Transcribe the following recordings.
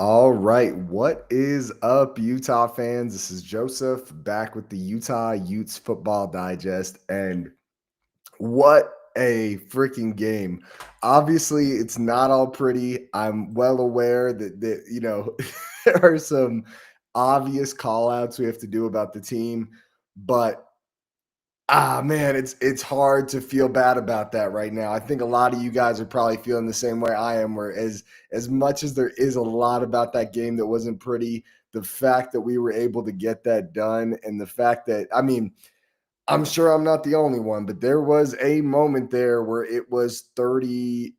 All right, what is up, Utah fans? This is Joseph back with the Utah Utes Football Digest, and what a freaking game! Obviously, it's not all pretty. I'm well aware that there are some obvious call outs we have to do about the team, but man, it's hard to feel bad about that right now. I think a lot of you guys are probably feeling the same way I am, where as much as there is a lot about that game that wasn't pretty, the fact that we were able to get that done, and the fact that, I mean, I'm sure I'm not the only one, but there was a moment there where it was 30.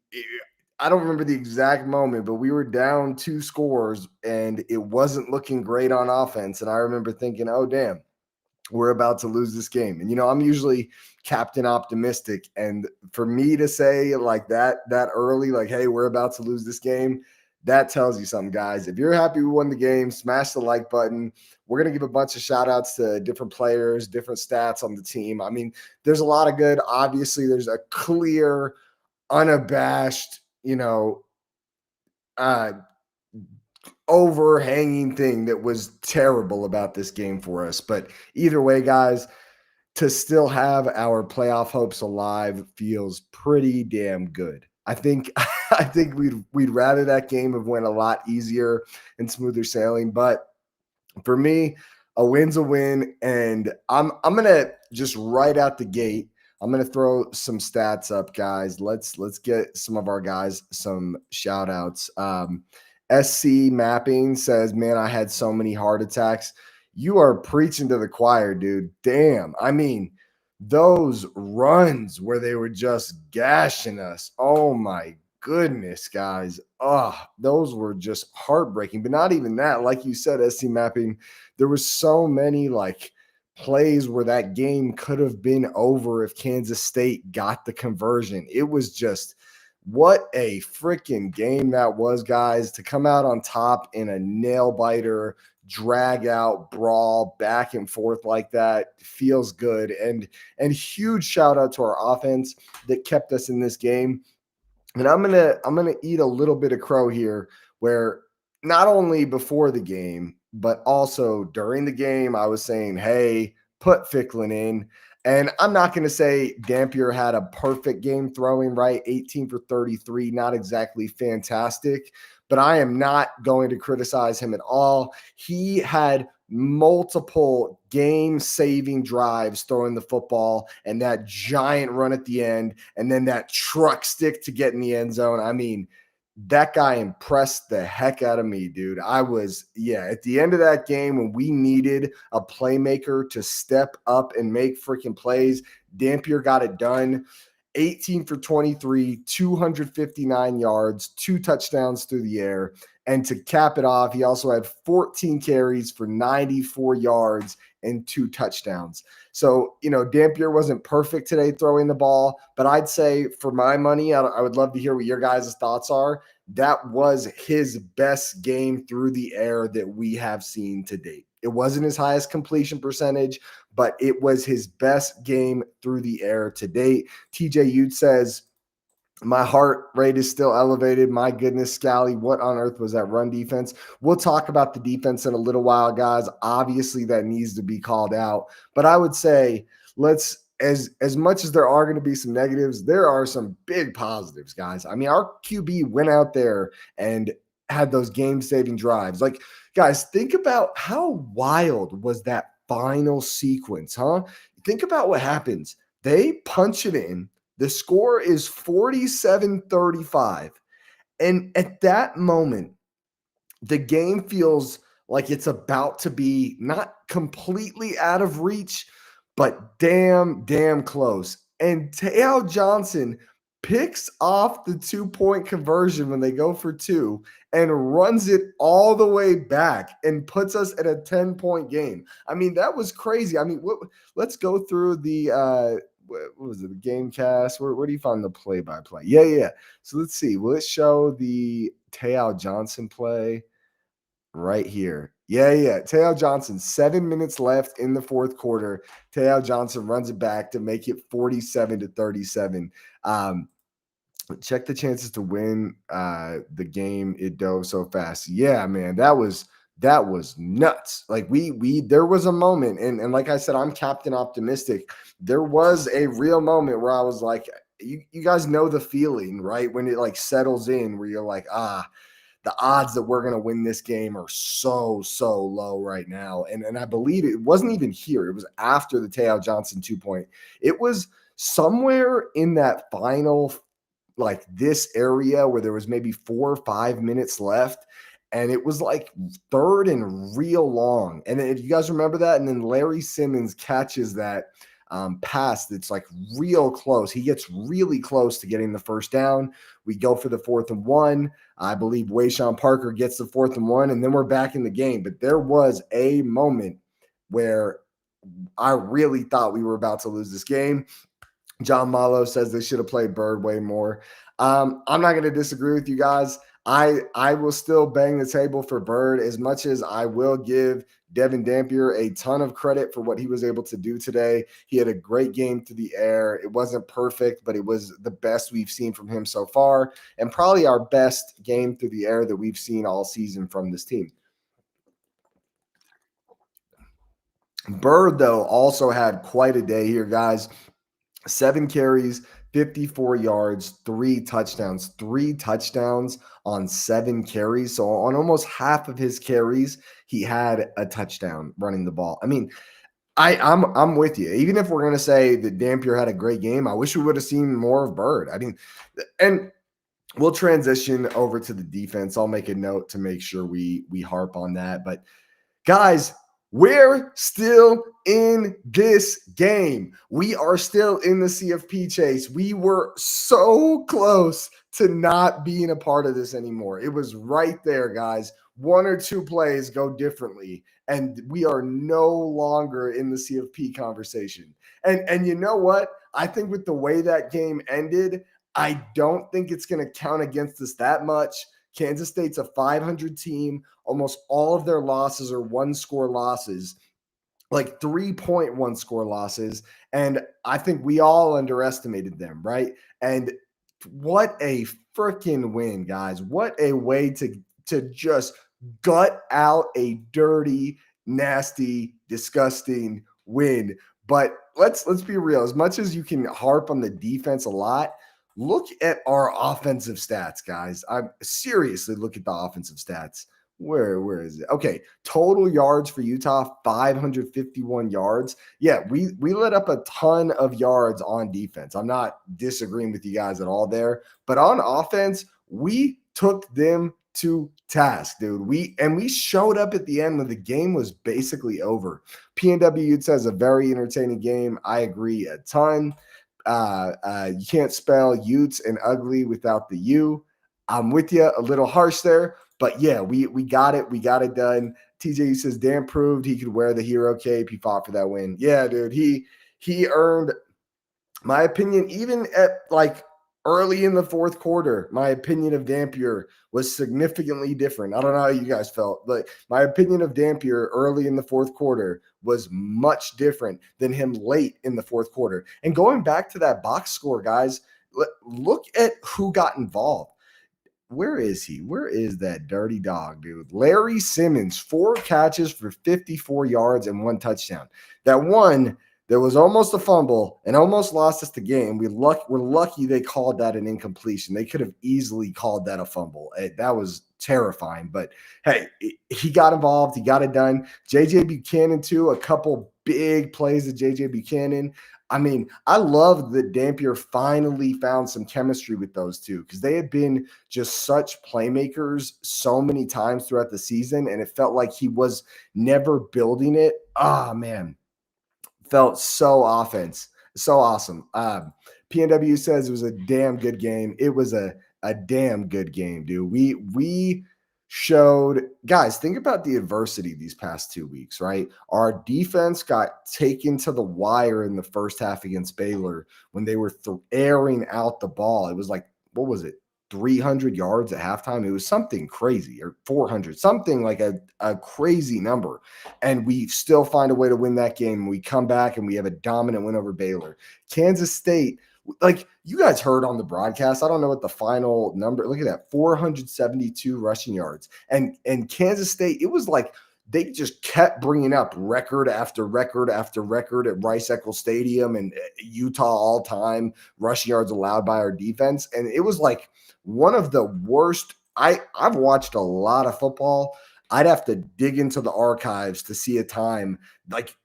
I don't remember the exact moment, but we were down 2 scores and it wasn't looking great on offense. And I remember thinking, oh, damn, we're about to lose this game. And I'm usually captain optimistic, and for me to say like that early, like, hey, we're about to lose this game, that tells you something, guys. If you're happy we won the game, smash the like button. We're going to give a bunch of shout outs to different players, different stats on the team. I mean, there's a lot of good. Obviously, there's a clear, unabashed, uh overhanging thing that was terrible about this game for us. But either way, guys, to still have our playoff hopes alive feels pretty damn good. I think I think we'd rather that game have went a lot easier and smoother sailing. But for me, a win's a win, and I'm gonna just right out the gate. I'm gonna throw some stats up, guys. Let's get some of our guys some shout outs. SC Mapping says, man, I had so many heart attacks. You are preaching to the choir, dude. Damn. I mean, those runs where they were just gashing us. Oh my goodness, guys. Oh, those were just heartbreaking. But not even that. Like you said, SC Mapping, there was so many like plays where that game could have been over if Kansas State got the conversion. It was just what a freaking game that was, guys, to come out on top in a nail biter, drag out brawl back and forth like that feels good. And huge shout out to our offense that kept us in this game. And I'm gonna eat a little bit of crow here, where not only before the game, but also during the game, I was saying, hey, put Ficklin in. And I'm not going to say Dampier had a perfect game throwing, right? 18 for 33, not exactly fantastic, but I am not going to criticize him at all. He had multiple game-saving drives throwing the football, and that giant run at the end, and then that truck stick to get in the end zone. I mean, that guy impressed the heck out of me, dude. At the end of that game when we needed a playmaker to step up and make freaking plays, Dampier got it done. 18 for 23, 259 yards, 2 touchdowns through the air. And to cap it off, he also had 14 carries for 94 yards and 2 touchdowns. So, Dampier wasn't perfect today throwing the ball, but I'd say for my money, I would love to hear what your guys' thoughts are. That was his best game through the air that we have seen to date. It wasn't his highest completion percentage, but it was his best game through the air to date. TJ Ute says, my heart rate is still elevated. My goodness, Scally, what on earth was that run defense? We'll talk about the defense in a little while, guys. Obviously, that needs to be called out. But I would say let's as much as there are going to be some negatives, there are some big positives, guys. I mean, our QB went out there and had those game-saving drives. Like, guys, think about how wild was that final sequence, huh? Think about what happens. They punch it in. The score is 47-35. And at that moment, the game feels like it's about to be not completely out of reach, but damn close. And Tao Johnson picks off the 2-point conversion when they go for two and runs it all the way back and puts us at a 10-point game. I mean, that was crazy. I mean, let's go through the what was it, the game cast? Where do you find the play-by-play? Yeah. So let's see. Will it show the Tao Johnson play? Right here. Yeah. Tao Johnson, 7 minutes left in the fourth quarter. Tao Johnson runs it back to make it 47-37. Check the chances to win the game. It dove so fast. Yeah, man, that was nuts. Like we there was a moment, and like I said, I'm Captain Optimistic. There was a real moment where I was like, you guys know the feeling, right? When it like settles in, where you're like, the odds that we're going to win this game are so low right now. And I believe it wasn't even here. It was after the Tao Johnson 2-point. It was somewhere in that final, like this area where there was maybe 4 or 5 minutes left. And it was like third and real long. And if you guys remember that, and then Larry Simmons catches that pass that's like real close. He gets really close to getting the first down. We go for the 4th and 1. I believe Wayshawn Parker gets the 4th and 1, and then we're back in the game. But there was a moment where I really thought we were about to lose this game. John Malo says they should have played Bird way more. I'm not going to disagree with you guys. I will still bang the table for Bird, as much as I will give Devin Dampier a ton of credit for what he was able to do today. He had a great game through the air. It wasn't perfect, but it was the best we've seen from him so far, and probably our best game through the air that we've seen all season from this team. Bird, though, also had quite a day here, guys. 7 carries, 54 yards, 3 touchdowns. 3 touchdowns on 7 carries. So on almost half of his carries, he had a touchdown running the ball. I mean, I'm with you. Even if we're going to say that Dampier had a great game, I wish we would have seen more of Bird. I mean, and we'll transition over to the defense. I'll make a note to make sure we harp on that. But guys, we're still in this game. We are still in the CFP chase. We were so close to not being a part of this anymore. It was right there, guys. 1 or 2 plays go differently, and we are no longer in the CFP conversation. And you know what? I think with the way that game ended, I don't think it's going to count against us that much. Kansas State's a 500 team. Almost all of their losses are 1-score losses, like 3-point 1-score losses. And I think we all underestimated them, right? And what a freaking win, guys. What a way to just gut out a dirty, nasty, disgusting win. But let's be real. As much as you can harp on the defense a lot, look at our offensive stats, guys. I'm seriously look at the offensive stats. Where is it? Okay, total yards for Utah, 551 yards. Yeah, we let up a ton of yards on defense. I'm not disagreeing with you guys at all there, but on offense, we took them to task, dude. We showed up at the end when the game was basically over. PNW Utes has a very entertaining game. I agree a ton. You can't spell Utes and ugly without the U. I'm with you, a little harsh there, but yeah, we got it. We got it done. TJ says Dan proved he could wear the hero cape. He fought for that win. Yeah, dude. He earned my opinion, even at like early in the fourth quarter. My opinion of Dampier was significantly different. I don't know how you guys felt, but my opinion of Dampier early in the fourth quarter was much different than him late in the fourth quarter. And going back to that box score, guys, look at who got involved. Where is he? Where is that dirty dog, dude? Larry Simmons, 4 catches for 54 yards and 1 touchdown. That one, There was almost a fumble and almost lost us the game. We're lucky they called that an incompletion. They could have easily called that a fumble. That was terrifying. But hey, he got involved. He got it done. JJ Buchanan too. A couple big plays of JJ Buchanan. I mean, I love that Dampier finally found some chemistry with those two because they had been just such playmakers so many times throughout the season, and it felt like he was never building it. Ah, man, felt so awesome. PNW says it was a damn good game. It was a damn good game, dude. We showed, guys, think about the adversity these past 2 weeks, right? Our defense got taken to the wire in the first half against Baylor when they were airing out the ball. It was like, what was it? 300 yards at halftime. It was something crazy, or 400, something like a crazy number. And we still find a way to win that game. We come back and we have a dominant win over Baylor. Kansas State, like you guys heard on the broadcast, I don't know what the final number, look at that, 472 rushing yards. And Kansas State, it was like they just kept bringing up record after record after record at Rice-Eccles Stadium and Utah all-time rushing yards allowed by our defense. And it was like one of the worst. I've watched a lot of football. I'd have to dig into the archives to see a time like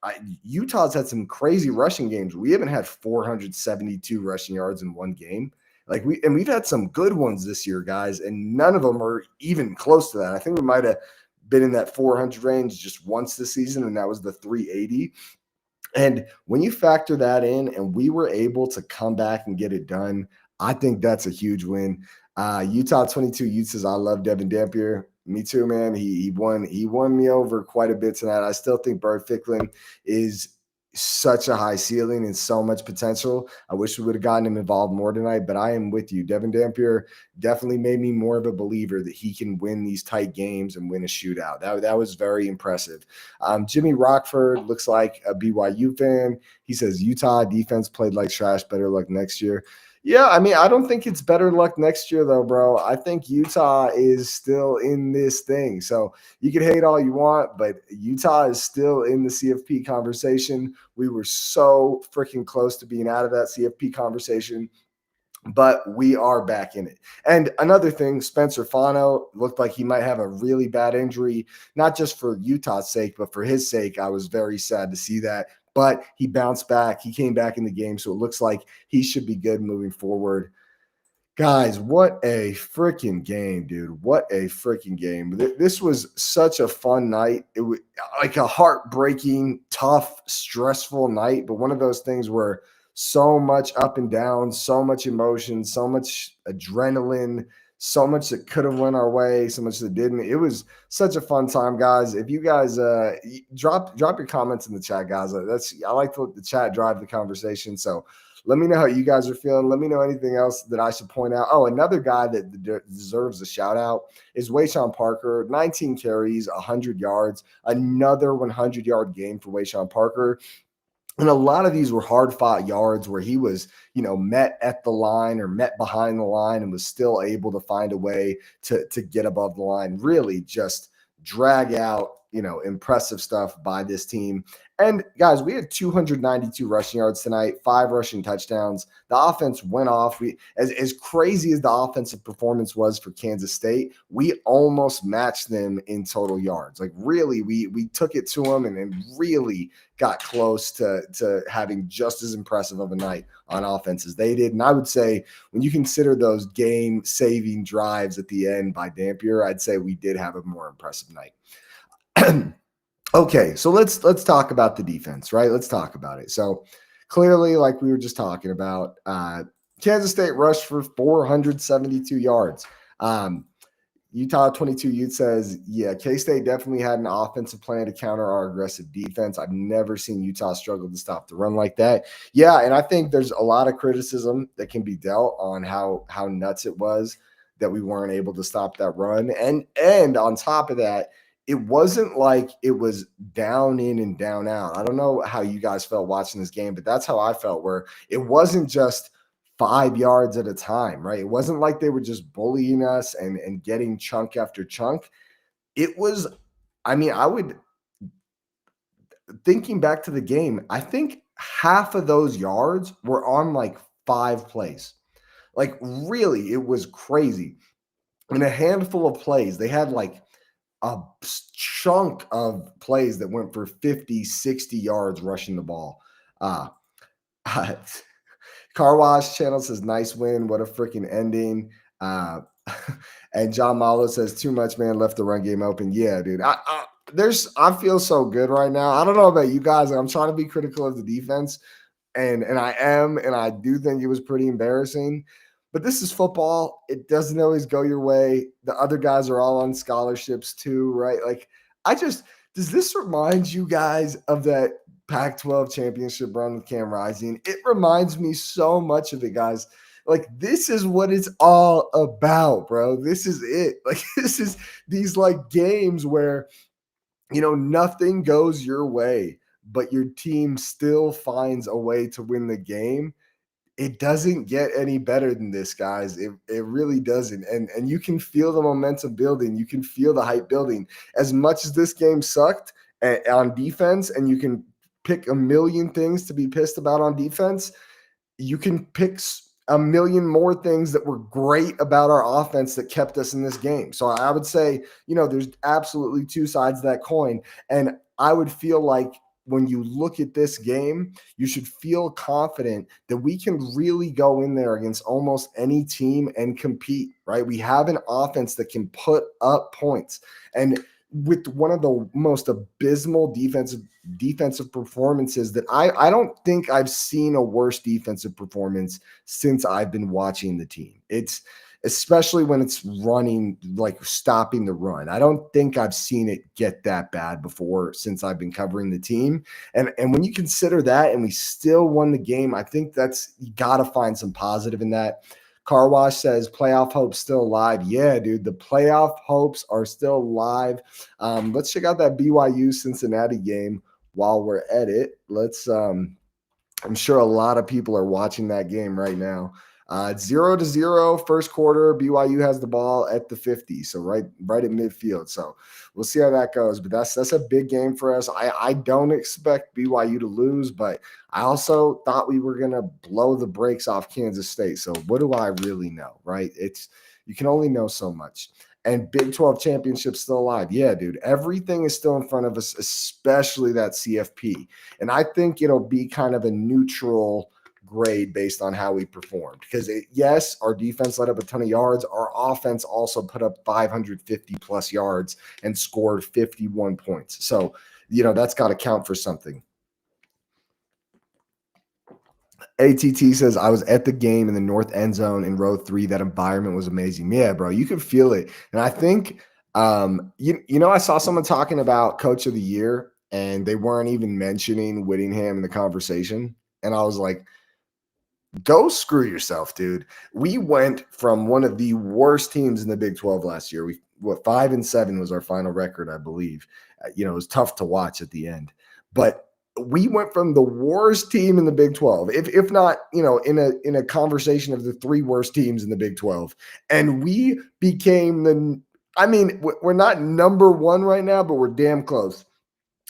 Utah's had some crazy rushing games. We haven't had 472 rushing yards in one game. Like we've had some good ones this year, guys, and none of them are even close to that. I think we might have been in that 400 range just once this season, and that was the 380. And when you factor that in and we were able to come back and get it done, I think that's a huge win. Utah 22 Utes says, I love Devin Dampier. Me too, man. He won me over quite a bit tonight. I still think Bird Ficklin is such a high ceiling and so much potential. I wish we would have gotten him involved more tonight, but I am with you. Devin Dampier definitely made me more of a believer that he can win these tight games and win a shootout. That was very impressive. Jimmy Rockford looks like a BYU fan. He says Utah defense played like trash. Better luck next year. Yeah, I mean, I don't think it's better luck next year, though, bro. I think Utah is still in this thing. So you can hate all you want, but Utah is still in the CFP conversation. We were so freaking close to being out of that CFP conversation, but we are back in it. And another thing, Spencer Fano looked like he might have a really bad injury, not just for Utah's sake, but for his sake. I was very sad to see that. But he bounced back. He came back in the game, so it looks like he should be good moving forward. Guys, what a freaking game, dude. What a freaking game. This was such a fun night. It was like a heartbreaking, tough, stressful night, but one of those things where so much up and down, so much emotion, so much adrenaline, so much that could have went our way, so much that didn't. It was such a fun time, guys. If you guys drop your comments in the chat, guys. I like to let the chat drive the conversation. So let me know how you guys are feeling. Let me know anything else that I should point out. Oh, another guy that deserves a shout out is Wayshawn Parker. 19 carries, 100 yards, another 100-yard game for Wayshawn Parker. And a lot of these were hard-fought yards where he was, met at the line or met behind the line and was still able to find a way to get above the line. Really just drag out, impressive stuff by this team. And guys, we had 292 rushing yards tonight, 5 rushing touchdowns. The offense went off. As crazy as the offensive performance was for Kansas State, we almost matched them in total yards. Like really, we took it to them and really got close to having just as impressive of a night on offense as they did. And I would say when you consider those game-saving drives at the end by Dampier, I'd say we did have a more impressive night. Okay, so let's talk about the defense, right? Let's talk about it. So clearly, like we were just talking about, Kansas State rushed for 472 yards. Utah 22 Utes says, yeah, K-State definitely had an offensive plan to counter our aggressive defense. I've never seen Utah struggle to stop the run like that. Yeah, and I think there's a lot of criticism that can be dealt on how nuts it was that we weren't able to stop that run. And on top of that, it wasn't like it was down in and down out. I don't know how you guys felt watching this game, but that's how I felt, where it wasn't just 5 yards at a time, right? It wasn't like they were just bullying us and getting chunk after chunk. It was, thinking back to the game, I think half of those yards were on like 5 plays. Like, really, it was crazy. In a handful of plays, they had like a chunk of plays that went for 50, 60 yards rushing the ball. Uh, Car Wash Channel says, nice win. What a freaking ending. Uh, and John Malo says, too much, man. Left the run game open. Yeah, dude. I feel so good right now. I don't know about you guys. I'm trying to be critical of the defense, and I am, and I do think it was pretty embarrassing. But this is football. It doesn't always go your way. The other guys are all on scholarships too, right? Like, I just does this remind you guys of that Pac-12 championship run with Cam Rising? It reminds me so much of it, guys. Like, this is what it's all about, bro. This is it. Like, this is these like games where nothing goes your way, but your team still finds a way to win the game. It doesn't get any better than this, guys. It really doesn't. And you can feel the momentum building. You can feel the hype building. As much as this game sucked on defense, and you can pick a million things to be pissed about on defense, you can pick a million more things that were great about our offense that kept us in this game. So I would say, there's absolutely two sides of that coin. And I would feel like when you look at this game, you should feel confident that we can really go in there against almost any team and compete, right? We have an offense that can put up points. And with one of the most abysmal defensive performances that I don't think I've seen a worse defensive performance since I've been watching the team. It's especially when it's running, like stopping the run. I don't think I've seen it get that bad before since I've been covering the team. And when you consider that and we still won the game, I think that's, you got to find some positive in that. Car Wash says playoff hopes still alive. Yeah, dude, the playoff hopes are still alive. Let's check out that BYU Cincinnati game while we're at it. I'm sure a lot of people are watching that game right now. 0-0 first quarter. BYU has the ball at the 50, so right at midfield. So we'll see how that goes. But that's a big game for us. I don't expect BYU to lose, but I also thought we were gonna blow the brakes off Kansas State. So what do I really know, right? You can only know so much. And Big 12 championship still alive. Yeah, dude. Everything is still in front of us, especially that CFP. And I think it'll be kind of a neutral grade based on how we performed. Because yes, our defense let up a ton of yards. Our offense also put up 550 plus yards and scored 51 points. So, that's got to count for something. ATT says, I was at the game in the north end zone in row 3. That environment was amazing. Yeah, bro, you could feel it. And I think, I saw someone talking about coach of the year and they weren't even mentioning Whittingham in the conversation. And I was like, go screw yourself, dude. We went from one of the worst teams in the Big 12 last year. 5-7 was our final record, I believe. It was tough to watch at the end, but we went from the worst team in the Big 12, if not, in a conversation of the 3 worst teams in the Big 12, and we became we're not number 1 right now, but we're damn close.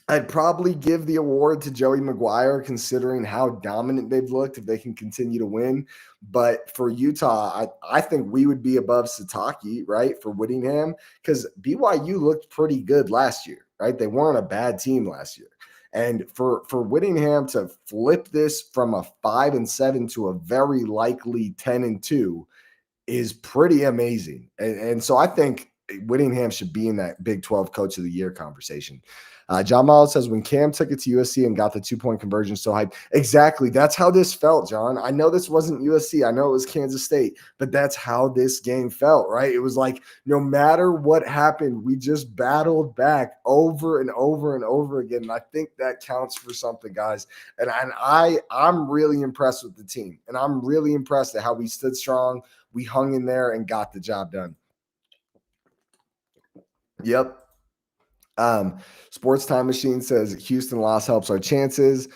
I'd probably give the award to Joey Maguire, considering how dominant they've looked, if they can continue to win. But for Utah, I think we would be above Sataki, right, for Whittingham, because BYU looked pretty good last year, right? They weren't a bad team last year. And for Whittingham to flip this from a 5-7 to a very likely 10-2 is pretty amazing. And so I think Whittingham should be in that Big 12 Coach of the Year conversation. John Miles says, when Cam took it to USC and got the 2-point conversion, so hyped. Exactly. That's how this felt, John. I know this wasn't USC. I know it was Kansas State, but that's how this game felt, right? It was like, no matter what happened, we just battled back over and over and over again. And I think that counts for something, guys. And I'm really impressed with the team. And I'm really impressed at how we stood strong. We hung in there and got the job done. Yep. Sports Time Machine says Houston loss helps our chances.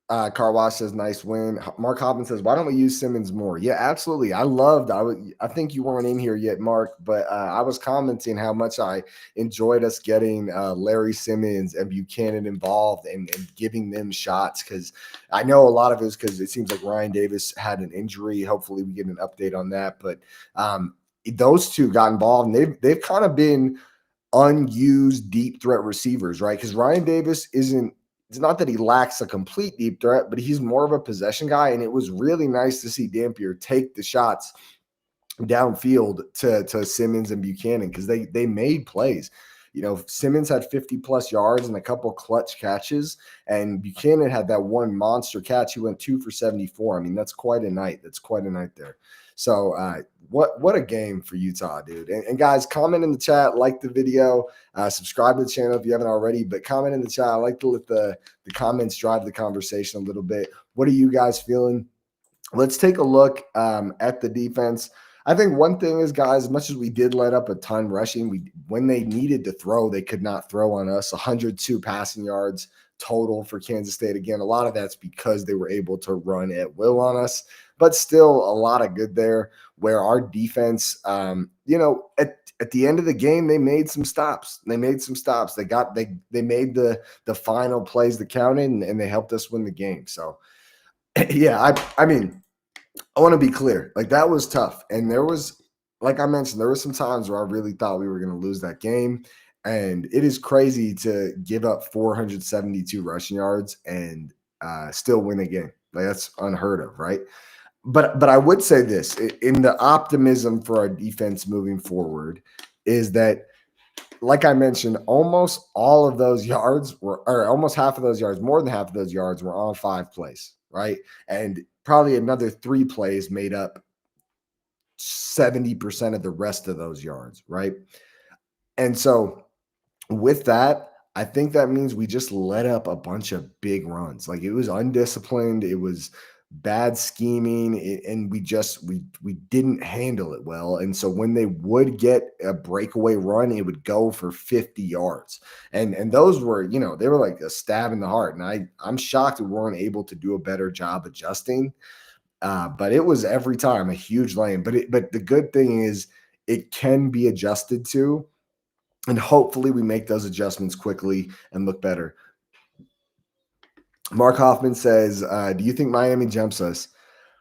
Car Wash says, nice win. Mark Hoppin says, why don't we use Simmons more? Yeah, absolutely. I think you weren't in here yet, Mark, but I was commenting how much I enjoyed us getting Larry Simmons and Buchanan involved and giving them shots, because I know a lot of it is because it seems like Ryan Davis had an injury. Hopefully we get an update on that. But those two got involved, and they've kind of been unused deep threat receivers, right? Because Ryan Davis isn't, it's not that he lacks a complete deep threat, but he's more of a possession guy. And it was really nice to see Dampier take the shots downfield to Simmons and Buchanan, because they made plays. You know, Simmons had 50 plus yards and a couple clutch catches, and Buchanan had that one monster catch. He went 2 for 74. I mean, that's quite a night. That's quite a night there. So what a game for Utah, dude. And guys, comment in the chat, like the video, subscribe to the channel if you haven't already, but comment in the chat. I like to let the comments drive the conversation a little bit. What are you guys feeling? Let's take a look at the defense. I think one thing is, guys, as much as we did let up a ton rushing, when they needed to throw, they could not throw on us. 102 passing yards total for Kansas State. Again, a lot of that's because they were able to run at will on us, but still a lot of good there, where our defense, you know, at the end of the game, they made some stops. They made the final plays that counted, and they helped us win the game. So yeah, I mean, I want to be clear. Like, that was tough. And there was, like I mentioned, there were some times where I really thought we were going to lose that game. And it is crazy to give up 472 rushing yards and still win a game. Like, that's unheard of, right? But I would say this, in the optimism for our defense moving forward, is that, like I mentioned, almost all of those yards or almost half of those yards, more than half of those yards were on 5 plays, right? And probably another 3 plays made up 70% of the rest of those yards, right? And so with that, I think that means we just let up a bunch of big runs. Like, it was undisciplined, it was bad scheming, and we didn't handle it well. And so when they would get a breakaway run, it would go for 50 yards. And those were, you know, they were like a stab in the heart. And I'm shocked we weren't able to do a better job adjusting. But it was every time a huge lane. But the good thing is it can be adjusted to, and hopefully we make those adjustments quickly and look better. Mark Hoffman says, do you think Miami jumps us?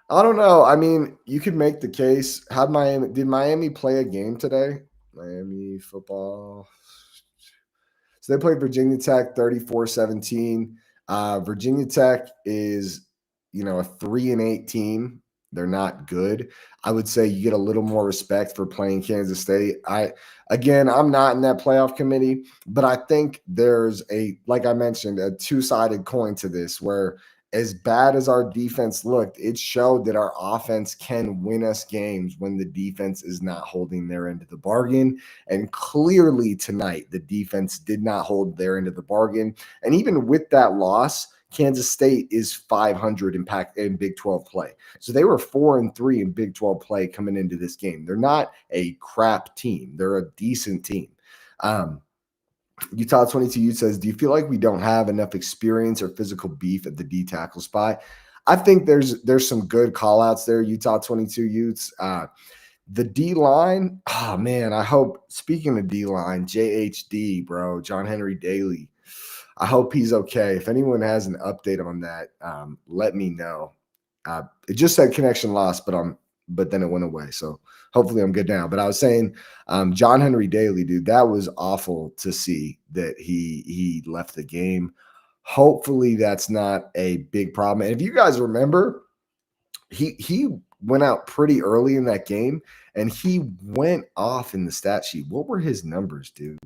I don't know. I mean, you could make the case. Did Miami play a game today? Miami football. So they played Virginia Tech 34-17. Virginia Tech is, you know, a 3-8 team. They're not good. I would say you get a little more respect for playing Kansas State. I'm not in that playoff committee, but I think there's like I mentioned, a two-sided coin to this, where as bad as our defense looked, it showed that our offense can win us games when the defense is not holding their end of the bargain. And clearly tonight, the defense did not hold their end of the bargain. And even with that loss, Kansas State is 500 in Big 12 play. So they were 4-3 in Big 12 play coming into this game. They're not a crap team. They're a decent team. Utah 22 Utes says, do you feel like we don't have enough experience or physical beef at the D tackle spot? I think there's some good call outs there, Utah 22 Utes. The D line, oh man, I hope, speaking of D line, JHD, bro, John Henry Daly, I hope he's okay. If anyone has an update on that, let me know. It just said connection lost, but then it went away. So hopefully I'm good now. But I was saying, John Henry Daly, dude, that was awful to see that he left the game. Hopefully that's not a big problem. And if you guys remember, he went out pretty early in that game, and he went off in the stat sheet. What were his numbers, dude?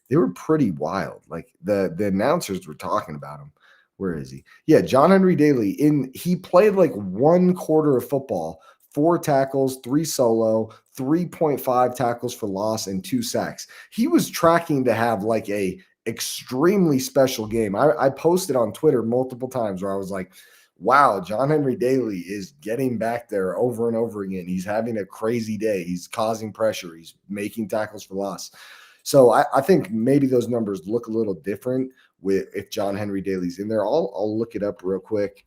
They were pretty wild. Like, the announcers were talking about him. Where is he? Yeah, John Henry Daly. He played like 1 quarter of football, 4 tackles, 3 solo, 3.5 tackles for loss, and 2 sacks. He was tracking to have like a extremely special game. I posted on Twitter multiple times where I was like, wow, John Henry Daly is getting back there over and over again. He's having a crazy day. He's causing pressure. He's making tackles for loss. So I think maybe those numbers look a little different with if John Henry Daly's in there. I'll look it up real quick.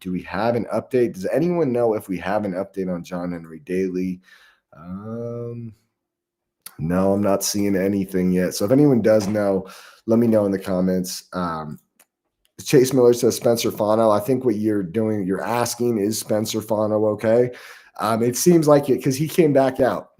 Do we have an update? Does anyone know if we have an update on John Henry Daly? No, I'm not seeing anything yet. So if anyone does know, let me know in the comments. Chase Miller says Spencer Fano. I think what you're asking is Spencer Fano okay? It seems like it because he came back out.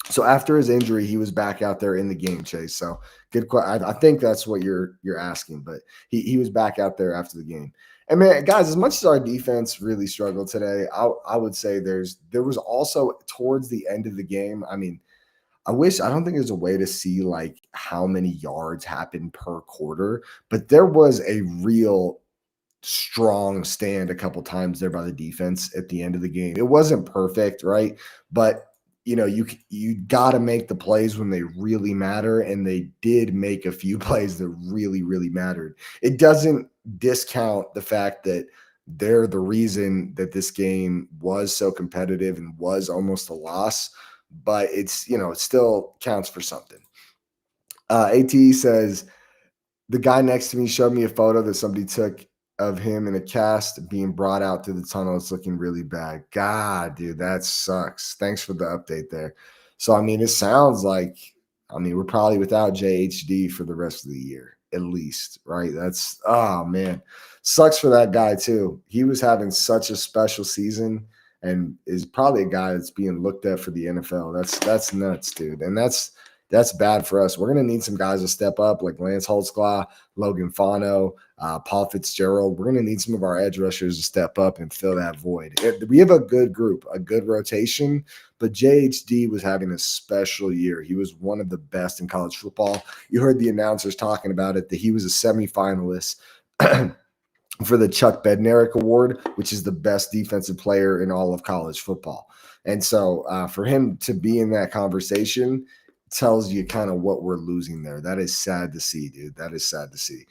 So after his injury, he was back out there in the game, Chase. So good question. I think that's what you're asking, but he was back out there after the game. And man, guys, as much as our defense really struggled today, I would say there was also towards the end of the game. I mean, I don't think there's a way to see like how many yards happened per quarter, but there was a real strong stand a couple times there by the defense at the end of the game. It wasn't perfect, right? But you got to make the plays when they really matter, and they did make a few plays that really, really mattered. It doesn't discount the fact that they're the reason that this game was so competitive and was almost a loss, but it's it still counts for something. ATE says the guy next to me showed me a photo that somebody took of him in a cast being brought out to the tunnel. It's looking really bad. God, dude, that sucks. Thanks for the update there. So, I mean, it sounds like, we're probably without JHD for the rest of the year, at least, right? Oh, man. Sucks for that guy, too. He was having such a special season and is probably a guy that's being looked at for the NFL. That's nuts, dude. And that's bad for us. We're going to need some guys to step up like Lance Holtzclaw, Logan Fano, Paul Fitzgerald. We're going to need some of our edge rushers to step up and fill that void. We have a good group, a good rotation, but JHD was having a special year. He was one of the best in college football. You heard the announcers talking about it, that he was a semifinalist for the Chuck Bednarik Award, which is the best defensive player in all of college football. And so for him to be in that conversation tells you kind of what we're losing there. That is sad to see, dude. That is sad to see.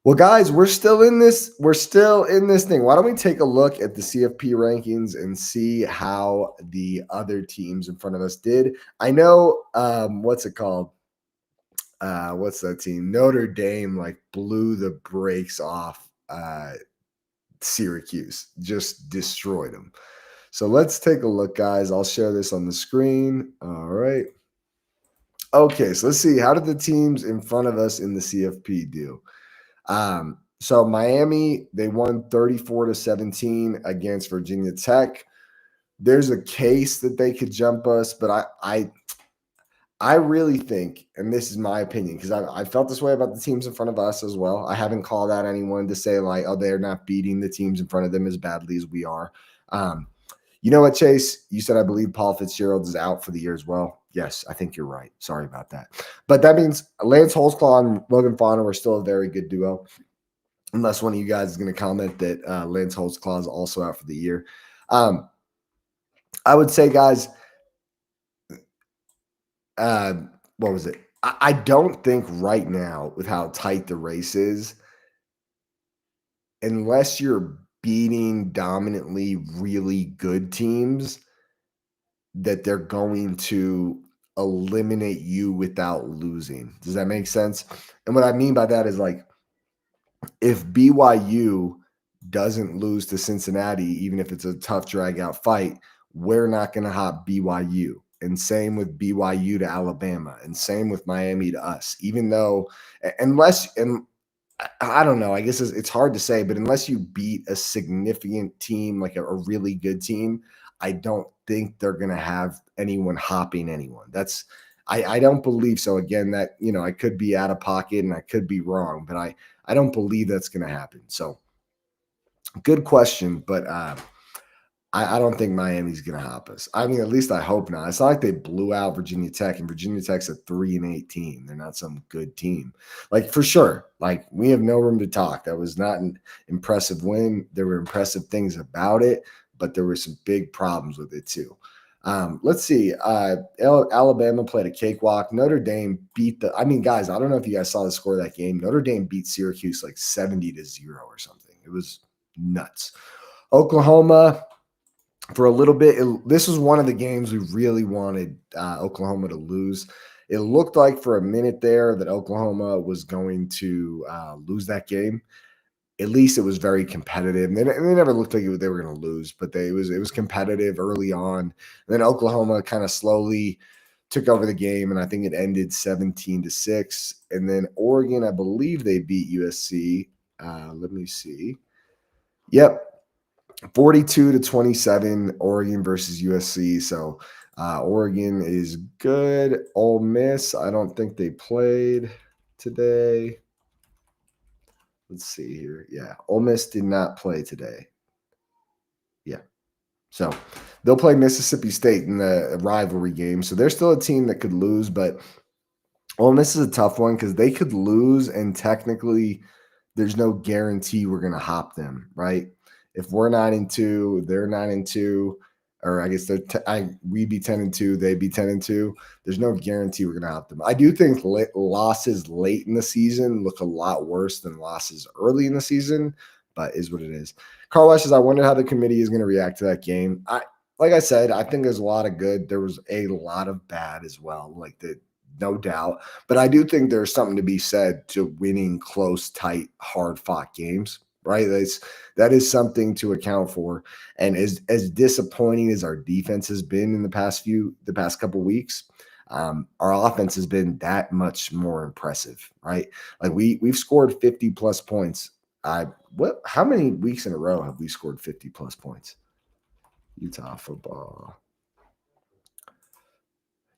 Well, guys, we're still in this thing. Why don't we take a look at the CFP rankings and see how the other teams in front of us did? I know, what's it called? What's that team? Notre Dame like blew the brakes off Syracuse, just destroyed them. So let's take a look, guys. I'll share this on the screen. All right. Okay, so let's see. How did the teams in front of us in the CFP do? So Miami, they won 34-17 against Virginia Tech. There's a case that they could jump us, but I really think, and this is my opinion, because I felt this way about the teams in front of us as well. I haven't called out anyone to say like, oh, they're not beating the teams in front of them as badly as we are. You know what, Chase? You said I believe Paul Fitzgerald is out for the year as well. Yes, I think you're right. Sorry about that. But that means Lance Holtzclaw and Logan Fano are still a very good duo. Unless one of you guys is going to comment that Lance Holtzclaw is also out for the year. I would say, guys, what was it? I don't think right now, with how tight the race is, unless you're beating dominantly really good teams, that they're going to eliminate you without losing. Does that make sense? And what I mean by that is like, if BYU doesn't lose to Cincinnati, even if it's a tough drag out fight, we're not going to hop BYU. And same with BYU to Alabama, and same with Miami to us, even though and I don't know, I guess it's hard to say, but unless you beat a significant team, like a really good team, I don't think they're going to have anyone hopping anyone. I don't believe so. Again, that, I could be out of pocket and I could be wrong, but I don't believe that's going to happen. So good question, but I don't think Miami's going to hop us. I mean, at least I hope not. It's not like they blew out Virginia Tech, and Virginia Tech's a 3-8 team. They're not some good team. Like, for sure, like, we have no room to talk. That was not an impressive win. There were impressive things about it, but there were some big problems with it too. Let's see. Alabama played a cakewalk. Notre Dame beat guys, I don't know if you guys saw the score of that game. Notre Dame beat Syracuse like 70-0 or something. It was nuts. Oklahoma, for a little bit, this was one of the games we really wanted Oklahoma to lose. It looked like for a minute there that Oklahoma was going to lose that game. At least it was very competitive. They never looked like they were going to lose, but it was competitive early on. And then Oklahoma kind of slowly took over the game, and I think it ended 17-6. And then Oregon, I believe they beat USC. Let me see. Yep, 42-27, Oregon versus USC. So Oregon is good. Ole Miss, I don't think they played today. Let's see here. Yeah, Ole Miss did not play today. Yeah. So they'll play Mississippi State in the rivalry game. So they're still a team that could lose, but Ole Miss is a tough one because they could lose, and technically there's no guarantee we're going to hop them, right? If we're 9-2, they're 9-2, or I guess we'd be 10-2, they'd be 10-2. There's no guarantee we're going to hop them. I do think losses late in the season look a lot worse than losses early in the season, but is what it is. Carl West says, I wonder how the committee is going to react to that game. Like I said, I think there's a lot of good. There was a lot of bad as well, no doubt. But I do think there's something to be said to winning close, tight, hard-fought games, right? That is something to account for. And as disappointing as our defense has been in the past couple weeks, our offense has been that much more impressive, right? Like we've scored 50+ points. How many weeks in a row have we scored 50+ points? Utah football.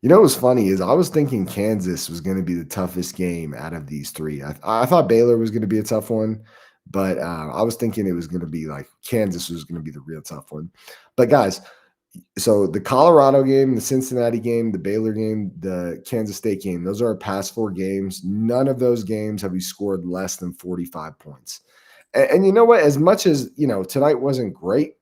You know what's funny is I was thinking Kansas was going to be the toughest game out of these three. I thought Baylor was going to be a tough one, but I was thinking it was going to be like Kansas was going to be the real tough one. But guys, so the Colorado game, the Cincinnati game, the Baylor game, the Kansas State game, those are our past 4 games. None of those games have we scored less than 45 points. And you know what? As much as, tonight wasn't great,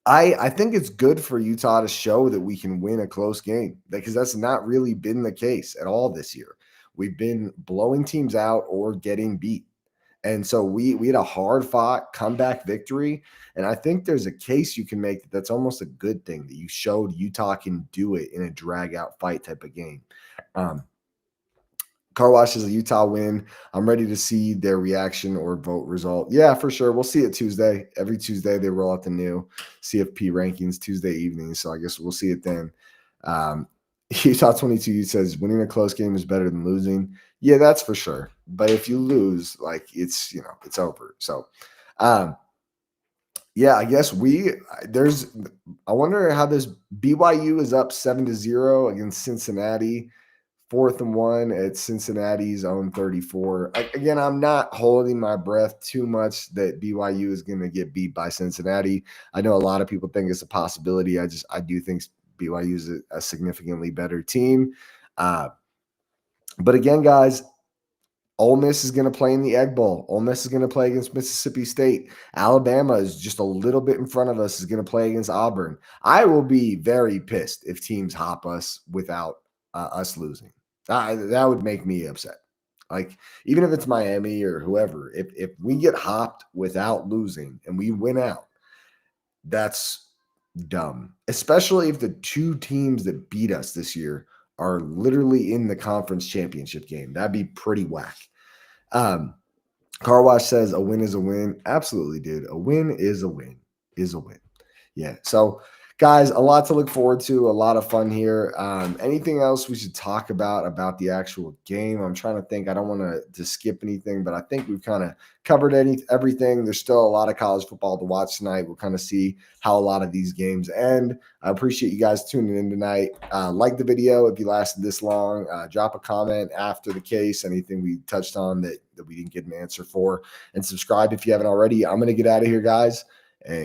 I think it's good for Utah to show that we can win a close game, because that's not really been the case at all this year. We've been blowing teams out or getting beat. And so we had a hard-fought comeback victory, and I think there's a case you can make that's almost a good thing, that you showed Utah can do it in a drag-out fight type of game. Car Wash is a Utah win. I'm ready to see their reaction or vote result. Yeah, for sure. We'll see it Tuesday. Every Tuesday they roll out the new CFP rankings Tuesday evening. So I guess we'll see it then. Utah 22 says winning a close game is better than losing. Yeah, that's for sure. But if you lose, it's over. So yeah, I guess I wonder how this BYU is up 7-0 against Cincinnati. 4th and 1 at Cincinnati's own 34. Again, I'm not holding my breath too much that BYU is going to get beat by Cincinnati. I know a lot of people think it's a possibility. I do think BYU is a significantly better team. But again, guys, Ole Miss is going to play in the Egg Bowl. Ole Miss is going to play against Mississippi State. Alabama is just a little bit in front of us, is going to play against Auburn. I will be very pissed if teams hop us without us losing. That would make me upset. Like, even if it's Miami or whoever, if we get hopped without losing and we win out, that's dumb. Especially if the 2 teams that beat us this year are literally in the conference championship game. That'd be pretty whack. Car Wash says a win is a win. Absolutely, dude. A win is a win. Is a win. Yeah. So, guys, a lot to look forward to, a lot of fun here. Anything else we should talk about the actual game? I'm trying to think. I don't want to skip anything, but I think we've kind of covered everything. There's still a lot of college football to watch tonight. We'll kind of see how a lot of these games end. I appreciate you guys tuning in tonight. Like the video if you lasted this long. Drop a comment after the case, anything we touched on that we didn't get an answer for, and subscribe if you haven't already. I'm going to get out of here, guys, and